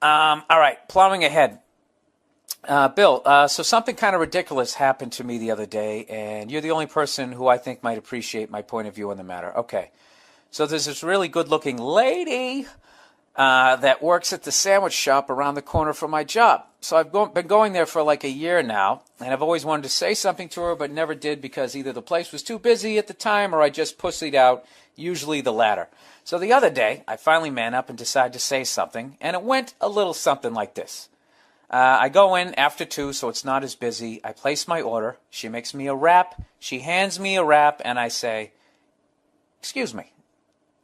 All right, plowing ahead. Bill, so something kind of ridiculous happened to me the other day, and you're the only person who I think might appreciate my point of view on the matter. Okay, so there's this really good-looking lady that works at the sandwich shop around the corner from my job. So been going there for like a year now, and I've always wanted to say something to her, but never did because either the place was too busy at the time or I just pussied out, usually the latter. So the other day, I finally man up and decided to say something, and it went a little something like this. I go in after 2, so it's not as busy. I place my order. She makes me a wrap. She hands me a wrap, and I say, "Excuse me.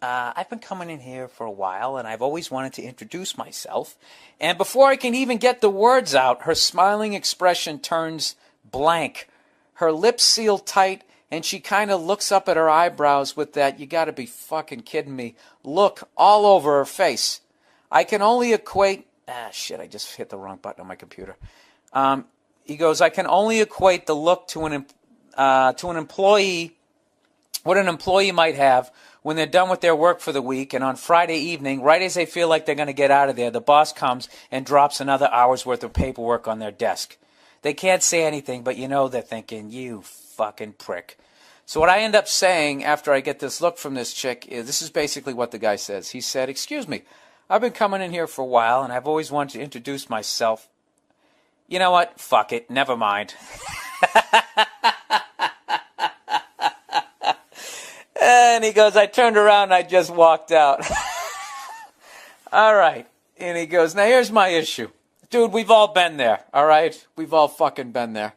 I've been coming in here for a while, and I've always wanted to introduce myself." And before I can even get the words out, her smiling expression turns blank. Her lips seal tight, and she kind of looks up at her eyebrows with that "you gotta be fucking kidding me" look all over her face. I can only equate... shit, I just hit the wrong button on my computer. He goes, "I can only equate the look to an employee, what an employee might have when they're done with their work for the week, and on Friday evening, right as they feel like they're going to get out of there, the boss comes and drops another hour's worth of paperwork on their desk. They can't say anything, but you know they're thinking, 'You fucking prick.'" So what I end up saying after I get this look from this chick is, this is basically what the guy says. He said, "Excuse me, I've been coming in here for a while, and I've always wanted to introduce myself." You know what? Fuck it. Never mind. And he goes, "I turned around and I just walked out." All right. And he goes, "Now here's my issue." Dude, we've all been there, all right? We've all fucking been there.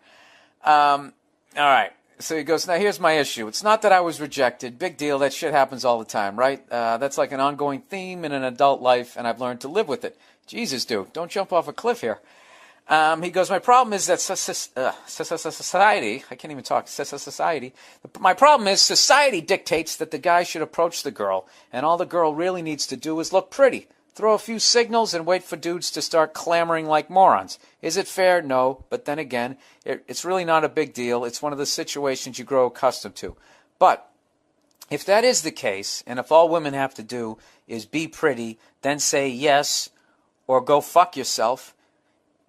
All right. So he goes, "Now here's my issue. It's not that I was rejected. Big deal. That shit happens all the time, right? That's like an ongoing theme in an adult life, and I've learned to live with it." Jesus, dude, don't jump off a cliff here. He goes, "My problem is that society," I can't even talk, society. "My problem is society dictates that the guy should approach the girl, and all the girl really needs to do is look pretty, throw a few signals, and wait for dudes to start clamoring like morons. Is it fair? No. But then again, it's really not a big deal. It's one of the situations you grow accustomed to. But if that is the case, and if all women have to do is be pretty, then say yes, or go fuck yourself,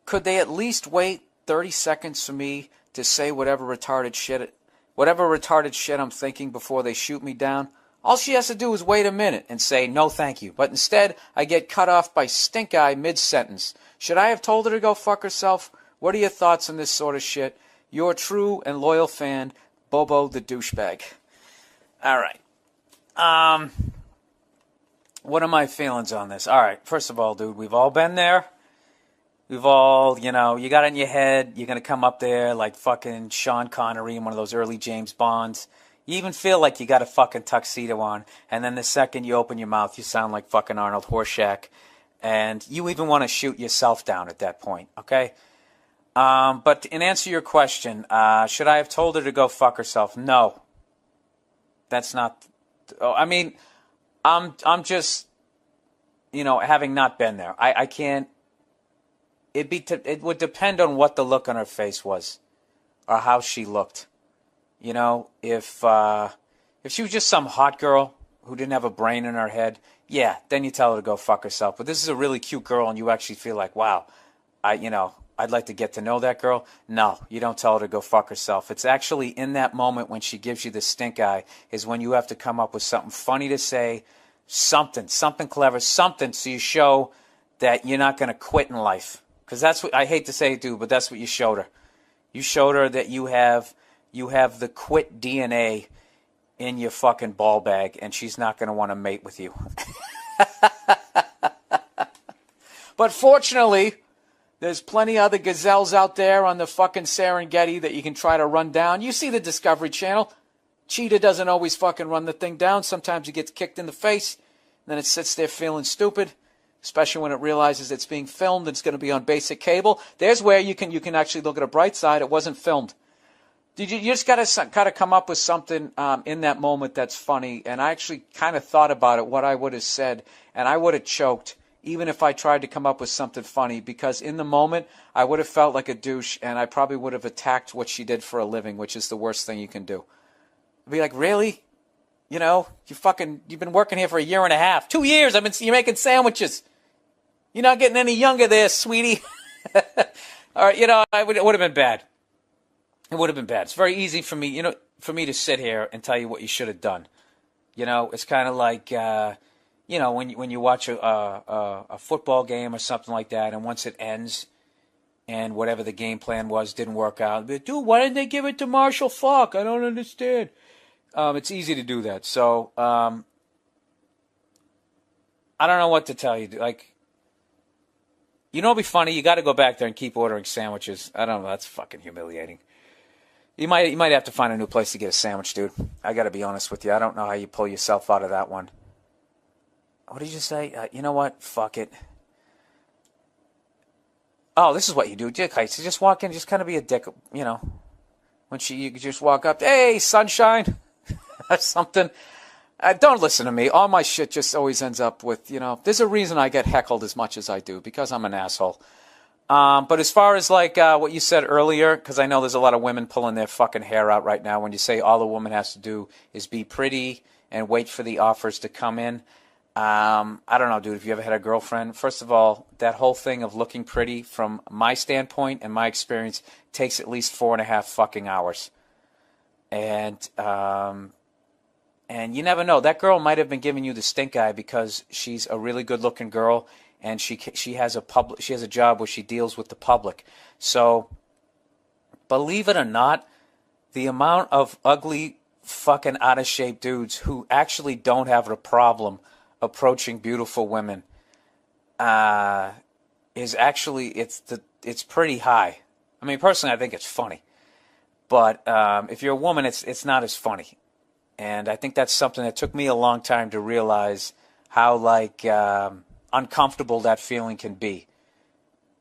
could they at least wait 30 seconds for me to say whatever retarded shit I'm thinking before they shoot me down? All she has to do is wait a minute and say, 'No, thank you.' But instead, I get cut off by stink eye mid-sentence. Should I have told her to go fuck herself? What are your thoughts on this sort of shit? Your true and loyal fan, Bobo the douchebag." All right. What are my feelings on this? All right. First of all, dude, we've all been there. We've all, you got it in your head, you're going to come up there like fucking Sean Connery in one of those early James Bonds. You even feel like you got a fucking tuxedo on, and then the second you open your mouth, you sound like fucking Arnold Horshack, and you even want to shoot yourself down at that point, okay? But in answer to your question, should I have told her to go fuck herself? No. That's not... I mean, I'm just, having not been there. I can't... It would depend on what the look on her face was, or how she looked. If she was just some hot girl who didn't have a brain in her head, yeah, then you tell her to go fuck herself. But this is a really cute girl, and you actually feel like, wow, I'd like to get to know that girl. No, you don't tell her to go fuck herself. It's actually in that moment when she gives you the stink eye is when you have to come up with something funny to say, something clever, something, so you show that you're not going to quit in life. Because that's what, I hate to say it, dude, but that's what you showed her. You showed her that you have the quit DNA in your fucking ball bag, and she's not going to want to mate with you. But fortunately, there's plenty other gazelles out there on the fucking Serengeti that you can try to run down. You see the Discovery Channel. Cheetah doesn't always fucking run the thing down. Sometimes he gets kicked in the face, and then it sits there feeling stupid. Especially when it realizes it's being filmed and it's going to be on basic cable. There's where you can actually look at a bright side. It wasn't filmed. You just got to kind of come up with something in that moment that's funny. And I actually kind of thought about it, what I would have said, and I would have choked even if I tried to come up with something funny, because in the moment I would have felt like a douche, and I probably would have attacked what she did for a living, which is the worst thing you can do. I'd be like, really? You've been working here for a year and a half. 2 years, you're making sandwiches. You're not getting any younger there, sweetie. All right, it would have been bad. It would have been bad. It's very easy for me, for me to sit here and tell you what you should have done. It's kind of like, when you watch a football game or something like that, and once it ends, and whatever the game plan was didn't work out. But, dude, why didn't they give it to Marshall Faulk? I don't understand. It's easy to do that. So I don't know what to tell you. Like, it'd be funny. You got to go back there and keep ordering sandwiches. I don't know. That's fucking humiliating. You might have to find a new place to get a sandwich, dude. I got to be honest with you. I don't know how you pull yourself out of that one. What did you say? You know what? Fuck it. Oh, this is what you do, dick heights. You just walk in, just kind of be a dick, When you just walk up, hey, sunshine, or something. Don't listen to me. All my shit just always ends up with, there's a reason I get heckled as much as I do, because I'm an asshole. But as far as like what you said earlier, because I know there's a lot of women pulling their fucking hair out right now when you say all a woman has to do is be pretty and wait for the offers to come in. I don't know, dude, if you ever had a girlfriend, first of all, that whole thing of looking pretty from my standpoint and my experience takes at least 4.5 fucking hours. And you never know. That girl might have been giving you the stink eye because she's a really good looking girl and she has a job where she deals with the public. So believe it or not, the amount of ugly fucking out of shape dudes who actually don't have a problem approaching beautiful women is actually it's pretty high. I mean, personally, I think it's funny, but if you're a woman, it's not as funny. And I think that's something that took me a long time to realize how uncomfortable that feeling can be.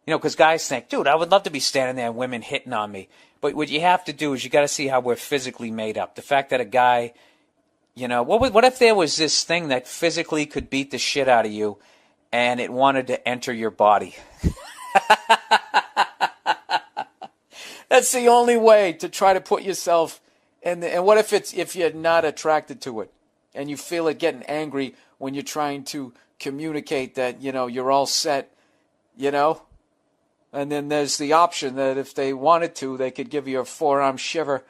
Because guys think, dude, I would love to be standing there and women hitting on me. But what you have to do is you got to see how we're physically made up. The fact that a guy, what if there was this thing that physically could beat the shit out of you and it wanted to enter your body? That's the only way to try to put yourself in and what if you're not attracted to it and you feel it getting angry when you're trying to communicate that, you're all set, And then there's the option that if they wanted to, they could give you a forearm shiver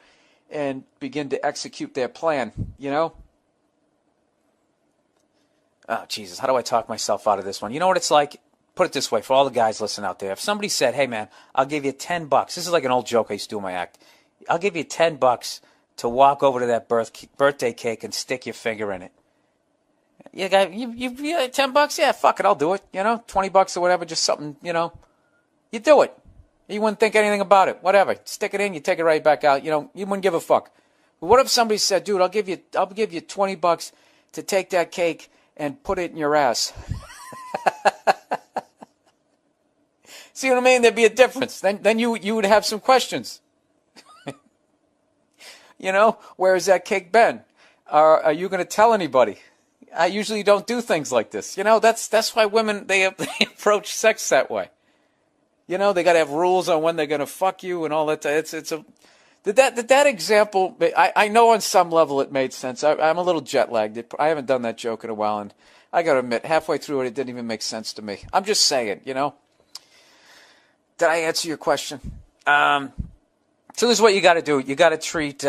and begin to execute their plan, Oh, Jesus, how do I talk myself out of this one? You know what it's like? Put it this way, for all the guys listening out there. If somebody said, hey, man, I'll give you $10. This is like an old joke I used to do in my act. I'll give you $10 to walk over to that birthday cake and stick your finger in it. You got you $10? Yeah, fuck it, I'll do it. $20 or whatever, just something, You do it. You wouldn't think anything about it. Whatever. Stick it in, you take it right back out. You wouldn't give a fuck. But what if somebody said, dude, I'll give you $20 to take that cake and put it in your ass? See what I mean? There'd be a difference. Then you would have some questions. Where has that cake been? Are you going to tell anybody? I usually don't do things like this. That's why women, they approach sex that way. They got to have rules on when they're going to fuck you and all that. Did that example, I know on some level it made sense. I'm a little jet lagged. I haven't done that joke in a while, and I got to admit, halfway through it didn't even make sense to me. I'm just saying, Did I answer your question? So this is what you got to do. You got to treat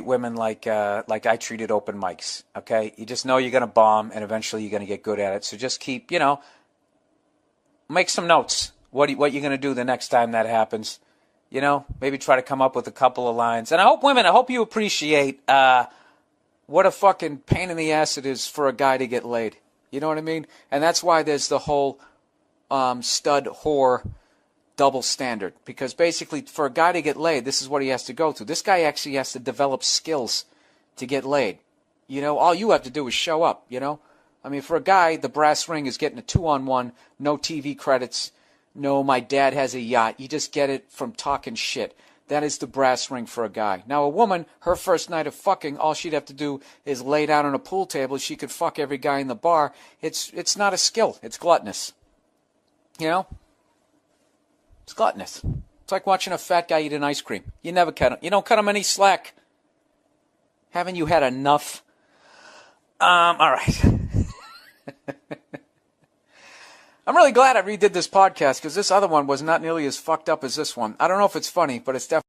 women like I treated open mics. Okay, you just know you're gonna bomb, and eventually you're gonna get good at it. So just keep, make some notes. What you're gonna do the next time that happens. Maybe try to come up with a couple of lines. And I hope you appreciate what a fucking pain in the ass it is for a guy to get laid. You know what I mean? And that's why there's the whole stud whore double standard, because basically for a guy to get laid, this is what he has to go through. This guy actually has to develop skills to get laid. All you have to do is show up, I mean, for a guy, the brass ring is getting a 2-on-1, no TV credits, no my dad has a yacht. You just get it from talking shit. That is the brass ring for a guy. Now a woman, her first night of fucking, all she'd have to do is lay down on a pool table. She could fuck every guy in the bar. It's not a skill. It's gluttonous. It's gluttonous. It's like watching a fat guy eat an ice cream. You never cut him. You don't cut him any slack. Haven't you had enough? All right. I'm really glad I redid this podcast because this other one was not nearly as fucked up as this one. I don't know if it's funny, but it's definitely